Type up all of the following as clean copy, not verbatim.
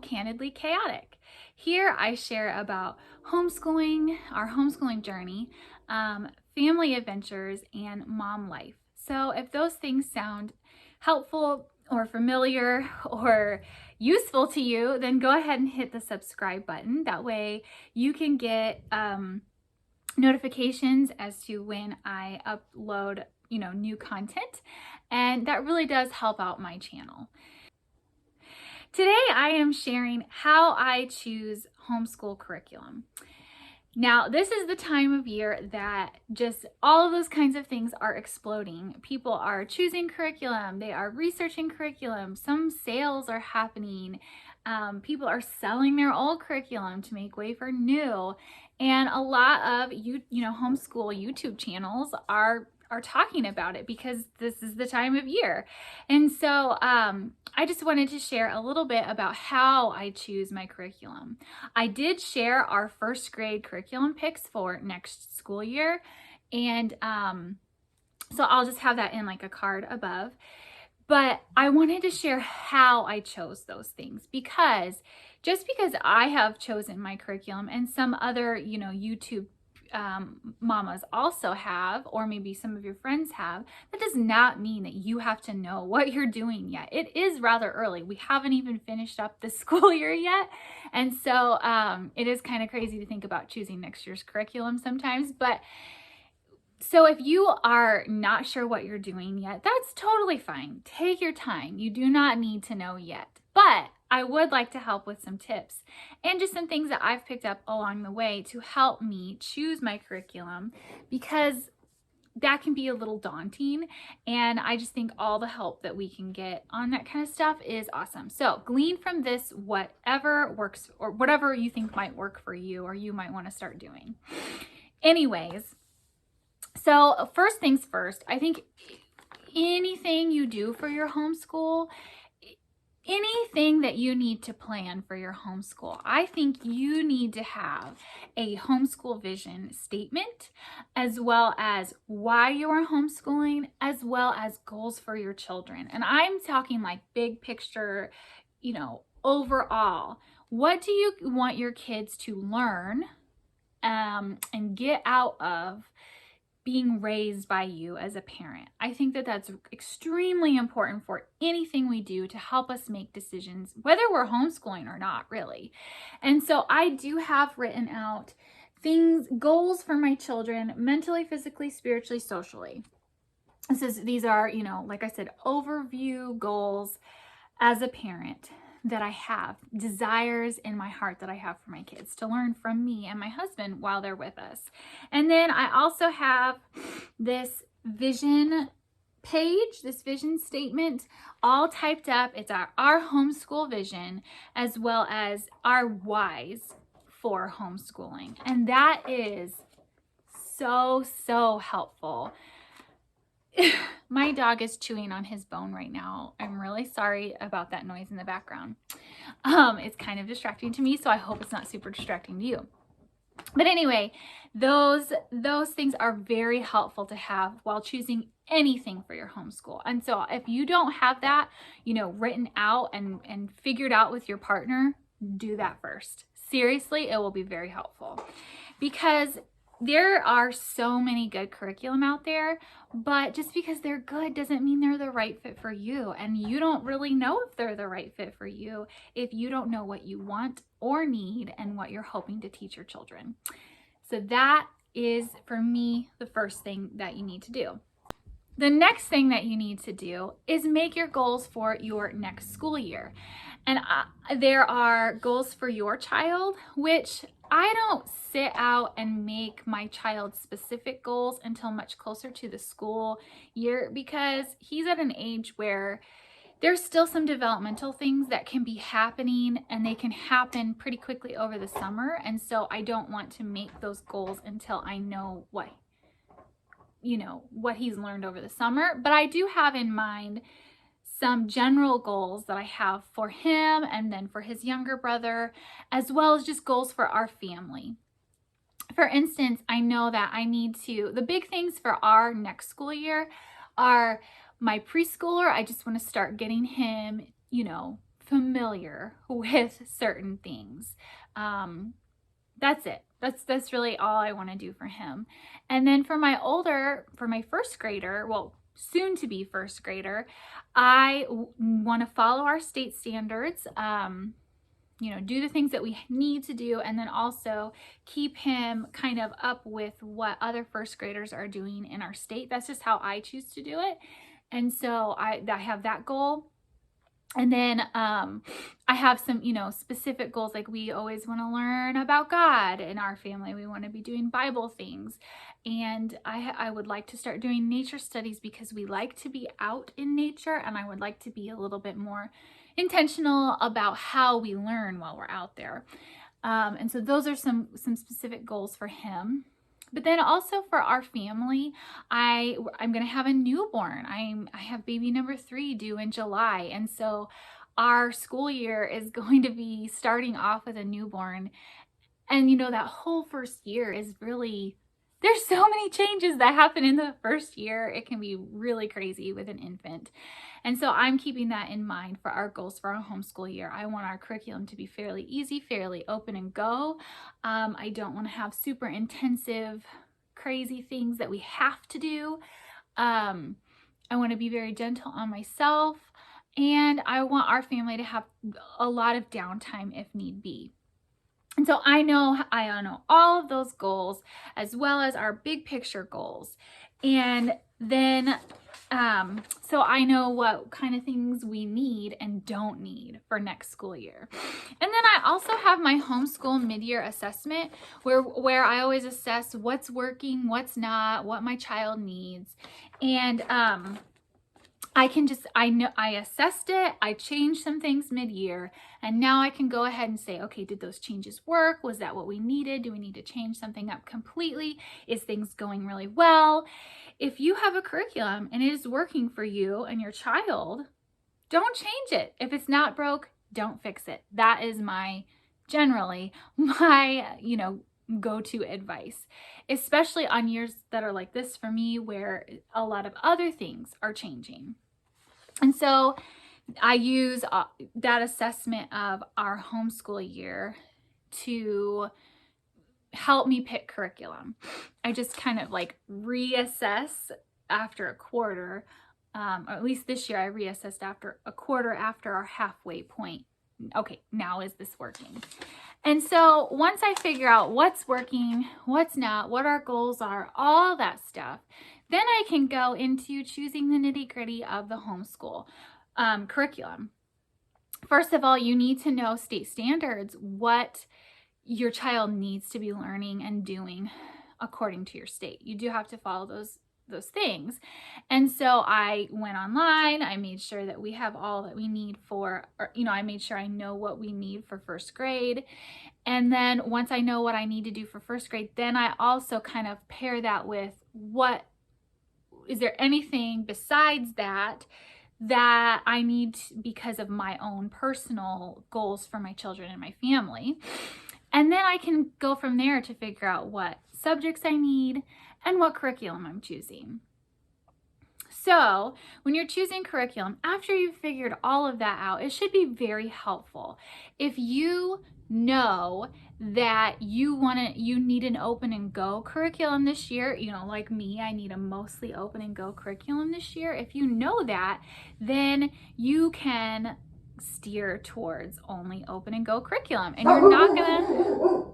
Candidly Chaotic. Here I share about homeschooling, our homeschooling journey, family adventures, and mom life. So if those things sound helpful or familiar or useful to you, then go ahead and hit the subscribe button. That way you can get notifications as to when I upload, new content. And that really does help out my channel. Today I am sharing how I choose homeschool curriculum. Now, this is the time of year that just all of those kinds of things are exploding. People are choosing curriculum, they are researching curriculum, some sales are happening. People are selling their old curriculum to make way for new. And a lot of homeschool YouTube channels are talking about it because this is the time of year. And so I just wanted to share a little bit about how I choose my curriculum. I did share our first grade curriculum picks for next school year. And so I'll just have that in like a card above. But I wanted to share how I chose those things, because just because I have chosen my curriculum and some other, YouTube mamas also have, or maybe some of your friends have, that does not mean that you have to know what you're doing yet. It is rather early. We haven't even finished up the school year yet. And so it is kind of crazy to think about choosing next year's curriculum sometimes. But so if you are not sure what you're doing yet, that's totally fine. Take your time. You do not need to know yet. But I would like to help with some tips and just some things that I've picked up along the way to help me choose my curriculum, because that can be a little daunting. And I just think all the help that we can get on that kind of stuff is awesome. So glean from this whatever works, or whatever you think might work for you or you might want to start doing. Anyways, so first things first, I think anything you do for your homeschool, anything that you need to plan for your homeschool, I think you need to have a homeschool vision statement, as well as why you are homeschooling, as well as goals for your children. And I'm talking like big picture, overall. What do you want your kids to learn and get out of being raised by you as a parent? I think that that's extremely important for anything we do to help us make decisions, whether we're homeschooling or not, really. And so I do have written out goals for my children, mentally, physically, spiritually, socially. These are, like I said, overview goals as a parent that I have, desires in my heart that I have for my kids to learn from me and my husband while they're with us. And then I also have this vision page, this vision statement, all typed up. It's our homeschool vision, as well as our whys for homeschooling. And that is so helpful. My dog is chewing on his bone right now. I'm really sorry about that noise in the background. It's kind of distracting to me, so I hope it's not super distracting to you. But anyway, those things are very helpful to have while choosing anything for your homeschool. And so if you don't have that, written out and figured out with your partner, do that first. Seriously, it will be very helpful, because there are so many good curriculum out there, but just because they're good doesn't mean they're the right fit for you. And you don't really know if they're the right fit for you if you don't know what you want or need and what you're hoping to teach your children. So that is, for me, the first thing that you need to do. The next thing that you need to do is make your goals for your next school year. And there are goals for your child, which I don't sit out and make my child's specific goals until much closer to the school year, because he's at an age where there's still some developmental things that can be happening, and they can happen pretty quickly over the summer. And so I don't want to make those goals until I know what he's learned over the summer. But I do have in mind some general goals that I have for him, and then for his younger brother, as well as just goals for our family. For instance, I know that the big things for our next school year are my preschooler. I just want to start getting him, familiar with certain things. That's it. That's really all I want to do for him. And then for my first grader, well, soon to be first grader, I want to follow our state standards. Do the things that we need to do, and then also keep him kind of up with what other first graders are doing in our state. That's just how I choose to do it. And so I have that goal. And then I have some, specific goals, like we always want to learn about God in our family. We want to be doing Bible things. And I would like to start doing nature studies because we like to be out in nature, and I would like to be a little bit more intentional about how we learn while we're out there. And so those are some specific goals for him. But then also for our family, I'm going to have a newborn. I have baby number 3 due in July. And so our school year is going to be starting off with a newborn. And that whole first year is really, there's so many changes that happen in the first year. It can be really crazy with an infant. And so I'm keeping that in mind for our goals for our homeschool year. I want our curriculum to be fairly easy, fairly open and go. I don't want to have super intensive, crazy things that we have to do. I want to be very gentle on myself, and I want our family to have a lot of downtime if need be. And so I know all of those goals, as well as our big picture goals. And then so I know what kind of things we need and don't need for next school year. And then I also have my homeschool mid-year assessment where I always assess what's working, what's not, what my child needs. And I assessed it, I changed some things mid-year, and now I can go ahead and say, okay, did those changes work? Was that what we needed? Do we need to change something up completely? Is things going really well? If you have a curriculum and it is working for you and your child, don't change it. If it's not broke, don't fix it. That is generally my, go-to advice, especially on years that are like this for me, where a lot of other things are changing. And so I use that assessment of our homeschool year to help me pick curriculum. I just kind of like reassess after a quarter, or at least this year I reassessed after a quarter after our halfway point. Okay, now is this working? And so once I figure out what's working, what's not, what our goals are, all that stuff, then I can go into choosing the nitty-gritty of the homeschool curriculum. First of all, you need to know state standards, what your child needs to be learning and doing according to your state. You do have to follow those things. And so I went online, I made sure that we have all that we need I made sure I know what we need for first grade. And then once I know what I need to do for first grade, then I also kind of pair that with is there anything besides that I need because of my own personal goals for my children and my family. And then I can go from there to figure out what subjects I need and what curriculum I'm choosing. So when you're choosing curriculum, after you've figured all of that out, it should be very helpful. If you know that you need an open and go curriculum this year, like me, I need a mostly open and go curriculum this year. If you know that, then you can steer towards only open and go curriculum, and you're not gonna,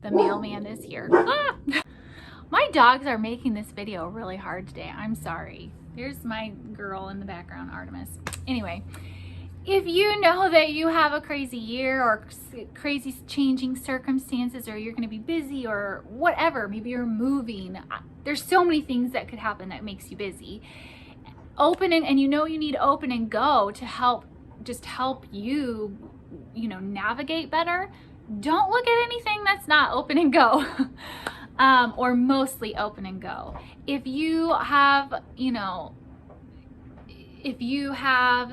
the mailman is here. Ah! My dogs are making this video really hard today. I'm sorry. There's my girl in the background, Artemis. Anyway, if you know that you have a crazy year or crazy changing circumstances, or you're going to be busy or whatever, maybe you're moving, there's so many things that could happen that makes you busy. And you need open and go to help you, navigate better. Don't look at anything that's not open and go. Or mostly open and go. If you have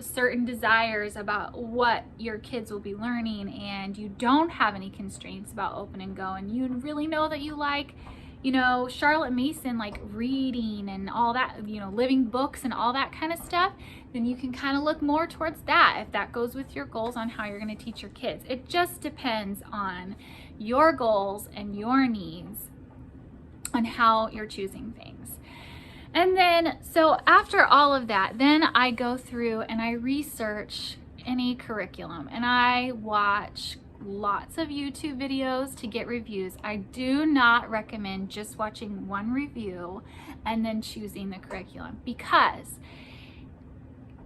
certain desires about what your kids will be learning, and you don't have any constraints about open and go, and you really know that you like you know, Charlotte Mason, like reading and all that, you know, living books and all that kind of stuff, then you can kind of look more towards that if that goes with your goals on how you're going to teach your kids. It just depends on your goals and your needs on how you're choosing things. And then, so after all of that, then I go through and I research any curriculum and I watch lots of YouTube videos to get reviews. I do not recommend just watching one review and then choosing the curriculum, because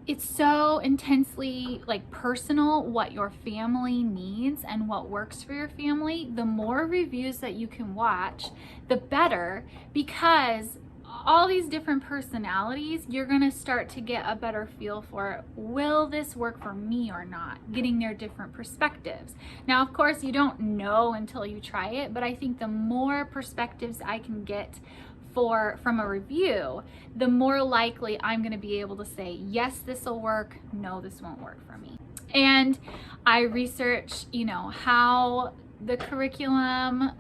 it's so intensely like personal what your family needs and what works for your family. The more reviews that you can watch, the better, because all these different personalities, you're gonna start to get a better feel for, will this work for me or not? Getting their different perspectives. Now, of course, you don't know until you try it, but I think the more perspectives I can get from a review, the more likely I'm gonna be able to say, yes, this will work, no, this won't work for me. And I research, you know, how the curriculum,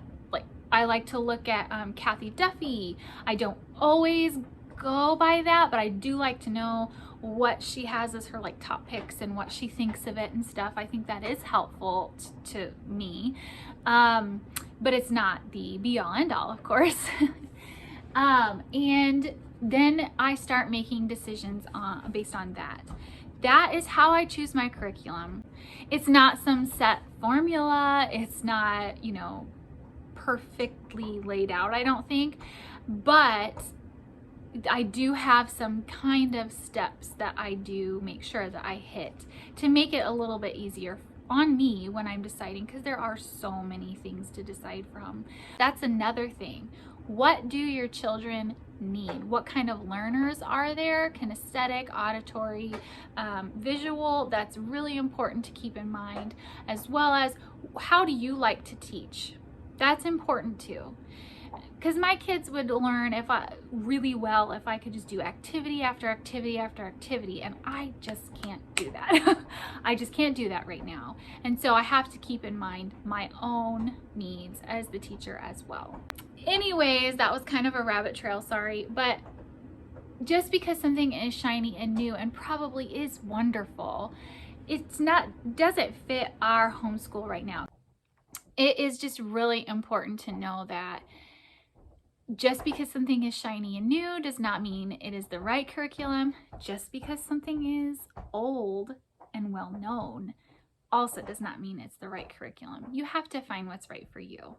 I like to look at Kathy Duffy. I don't always go by that, but I do like to know what she has as her like top picks and what she thinks of it and stuff. I think that is helpful to me, but it's not the be all end all, of course. And then I start making decisions based on that. That is how I choose my curriculum. It's not some set formula. It's not, you know, perfectly laid out, I don't think, but I do have some kind of steps that I do make sure that I hit to make it a little bit easier on me when I'm deciding, because there are so many things to decide from. That's another thing. What do your children need? What kind of learners are there? Kinesthetic, auditory, visual? That's really important to keep in mind, as well as how do you like to teach? That's important too, because my kids would learn really well if I could just do activity after activity after activity, and I just can't do that. I just can't do that right now. And so I have to keep in mind my own needs as the teacher as well. Anyways, that was kind of a rabbit trail, sorry, but just because something is shiny and new and probably is wonderful, doesn't fit our homeschool right now. It is just really important to know that just because something is shiny and new does not mean it is the right curriculum. Just because something is old and well known also does not mean it's the right curriculum. You have to find what's right for you.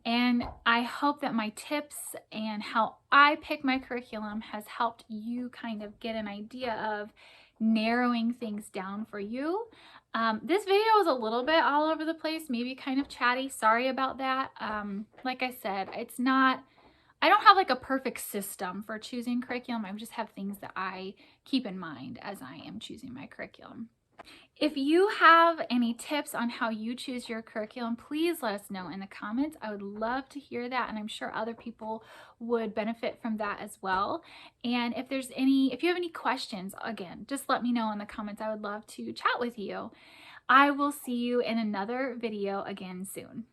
And I hope that my tips and how I pick my curriculum has helped you kind of get an idea of narrowing things down for you. This video is a little bit all over the place, maybe kind of chatty. Sorry about that. Like I said, I don't have like a perfect system for choosing curriculum. I just have things that I keep in mind as I am choosing my curriculum. If you have any tips on how you choose your curriculum, please let us know in the comments. I would love to hear that, and I'm sure other people would benefit from that as well. And if you have any questions, again, just let me know in the comments. I would love to chat with you. I will see you in another video again soon.